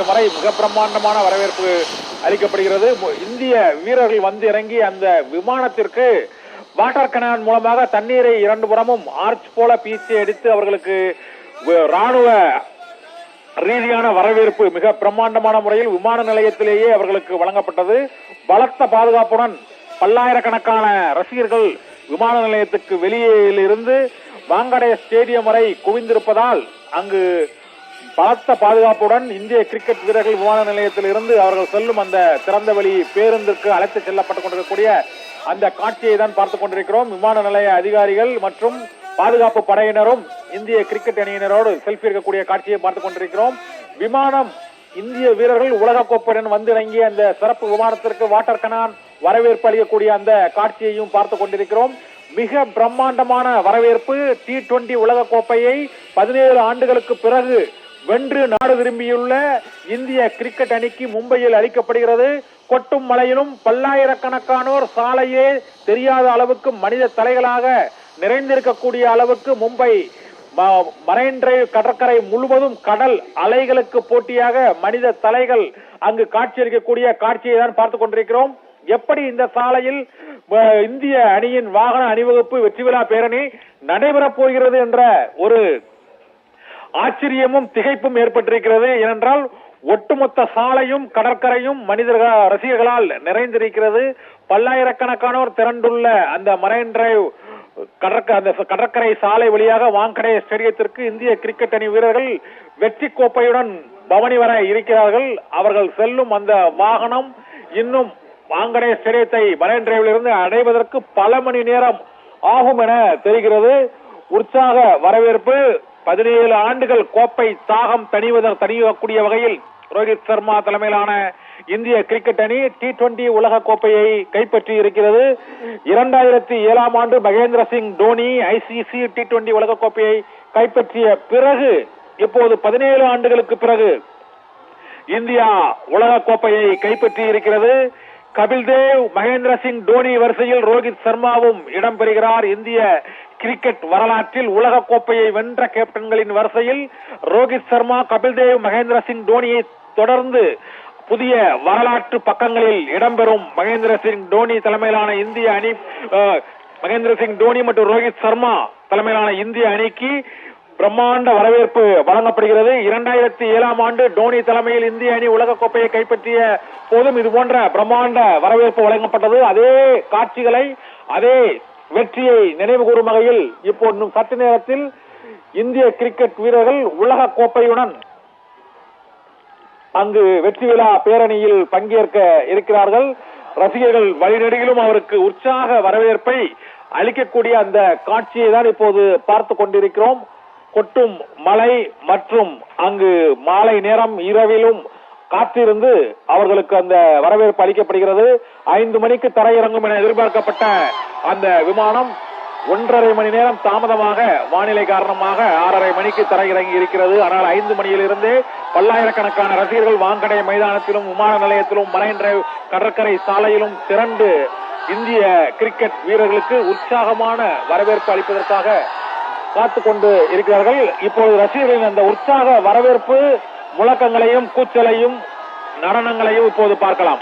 வரை மிக பிரம்மாண்டமான வரவேற்பு அளிக்கப்படுகிறது. இந்திய வீரர்கள் வந்து இறங்கி அந்த விமானத்திற்கு வாட்டர் கனான் மூலமாக தண்ணீரை இரண்டு புறமும் ஆர்ச் போல பீச்சி அடித்து அவர்களுக்கு ராணுவ ரீதியான வரவேற்பு மிக பிரம்மாண்டமான முறையில் விமான நிலையத்திலேயே அவர்களுக்கு வழங்கப்பட்டது. பலத்த பாதுகாப்புடன் பல்லாயிரக்கணக்கான ரசிகர்கள் விமான நிலையத்துக்கு வெளியில் இருந்து வாங்கடே ஸ்டேடியம் வரை குவிந்திருப்பதால் அங்கு பலத்த பாதுகாப்புடன் இந்திய கிரிக்கெட் வீரர்கள் விமான நிலையத்தில் இருந்து அவர்கள் செல்லும் அந்த திறந்தவெளி பேருந்துக்கு அழைத்து செல்லப்பட்டுக் கொண்டிருக்கக்கூடிய அந்த காட்சியை தான் பார்த்துக் கொண்டிருக்கிறோம். விமான நிலைய அதிகாரிகள் மற்றும் பாதுகாப்பு படையினரும் இந்திய கிரிக்கெட் அணியினரோடு செல்ஃபி இருக்கக்கூடிய காட்சியை பார்த்துக் கொண்டிருக்கிறோம். விமானம் இந்திய வீரர்கள் உலகக்கோப்பையுடன் வந்து இறங்கிய அந்த சிறப்பு விமானத்திற்கு வாட்டர் கனான் வரவேற்பு அளிக்கக்கூடிய அந்த காட்சியையும் பார்த்துக் கொண்டிருக்கிறோம். மிக பிரம்மாண்டமான வரவேற்பு. T20 உலகக்கோப்பையை 17 ஆண்டுகளுக்கு பிறகு வென்று நாடு திரும்பியுள்ள இந்திய கிரிக்கெட் அணிக்கு மும்பையில் அளிக்கப்படுகிறது. கொட்டும் மழையிலும் பல்லாயிரக்கணக்கானோர் சாலையே தெரியாத அளவுக்கு மனித தலைகளாக நிறைந்திருக்கக்கூடிய அளவுக்கு மும்பை மரைன் டிரைவ் கடற்கரை முழுவதும் கடல் அலைகளுக்கு போட்டியாக மனித தலைகள் அங்கு காட்சியளிக்கக்கூடிய காட்சியை தான் பார்த்துக் கொண்டிருக்கிறோம். எப்படி இந்த சாலையில் இந்திய அணியின் வாகன அணிவகுப்பு வெற்றி விழா பேரணி நடைபெறப் போகிறது என்ற ஒரு ஆச்சரியமும் திகைப்பும் ஏற்பட்டிருக்கிறது. ஏனென்றால் ஒட்டுமொத்த சாலையும் கடற்கரையும் மனிதர்கள் ரசிகர்களால் நிறைந்திருக்கிறது. பல்லாயிரக்கணக்கானோர் திரண்டுள்ள அந்த மரைன் டிரைவ் கடற்கரை சாலை வழியாக வாங்கடே ஸ்டேடியத்திற்கு இந்திய கிரிக்கெட் அணி வீரர்கள் வெற்றி கோப்பையுடன் பவனி வர இருக்கிறார்கள். அவர்கள் செல்லும் அந்த வாகனம் இன்னும் வாங்கடே ஸ்டேடியத்தை மரைன் டிரைவில் இருந்து அடைவதற்கு பல மணி நேரம் ஆகும் என தெரிகிறது. உற்சாக வரவேற்பு. 17 ஆண்டுகள் கோப்பை தாகம் தணியக்கூடிய வகையில் ரோஹித் சர்மா தலைமையிலான இந்திய கிரிக்கெட் அணி T20 உலக கோப்பையை கைப்பற்றி இருக்கிறது. 2007 ஆண்டு மகேந்திர சிங் தோனி ICC T20 உலக கோப்பையை கைப்பற்றிய பிறகு இப்போது 17 ஆண்டுகளுக்கு பிறகு இந்தியா உலக கோப்பையை கைப்பற்றி இருக்கிறது. கபில்தேவ், மகேந்திர சிங் தோனி வரிசையில் ரோஹித் சர்மாவும் இடம்பெறுகிறார். இந்திய கிரிக்கெட் வரலாற்றில் உலக கோப்பையை வென்ற கேப்டன்களின் வரிசையில் ரோஹித் சர்மா, கபில்தேவ், மகேந்திர சிங் தோனியை தொடர்ந்து புதிய வரலாற்று பக்கங்களில் இடம்பெறும் மகேந்திர சிங் தோனி தலைமையிலான இந்திய அணி மகேந்திர சிங் தோனி மற்றும் ரோஹித் சர்மா தலைமையிலான இந்திய அணிக்கு பிரம்மாண்ட வரவேற்பு வழங்கப்படுகிறது. 2007 ஆண்டு தோனி தலைமையில் இந்திய அணி உலக கோப்பையை கைப்பற்றிய போதும் இது போன்ற பிரம்மாண்ட வரவேற்பு வழங்கப்பட்டது. அதே காட்சிகளை அதே வெற்றியை நினைவு கூறும் வகையில் இப்போ இன்னும் சற்று நேரத்தில் இந்திய கிரிக்கெட் வீரர்கள் உலக கோப்பையுடன் அங்கு வெற்றி விழா பேரணியில் பங்கேற்க இருக்கிறார்கள். ரசிகர்கள் வழிநெடுகிலும் அவருக்கு உற்சாக வரவேற்பை அளிக்கக்கூடிய அந்த காட்சியை தான் இப்போது பார்த்து கொண்டிருக்கிறோம். கொட்டும் மழை மற்றும் அங்கு மாலை நேரம் இரவிலும் காத்திருந்து அவர்களுக்கு அந்த வரவேற்பு அளிக்கப்படுகிறது. 5 மணிக்கு தரையிறங்கும் என எதிர்பார்க்கப்பட்ட அந்த விமானம் 1.5 மணி நேரம் தாமதமாக வானிலை காரணமாக 6:30 மணிக்கு தரையிறங்கி இருக்கிறது. ஆனால் 5 மணியிலிருந்தே பல்லாயிரக்கணக்கான ரசிகர்கள் வாங்கடே மைதானத்திலும் விமான நிலையத்திலும் மரைன் டிரைவ் கடற்கரை சாலையிலும் திரண்டு இந்திய கிரிக்கெட் வீரர்களுக்கு உற்சாகமான வரவேற்பு அளிப்பதற்காக காத்துக் கொண்டு இருக்கிறார்கள். இப்போது ரசிகர்களின் அந்த உற்சாக வரவேற்பு முழக்கங்களையும் கூச்சலையும் நடனங்களையும் இப்போது பார்க்கலாம்.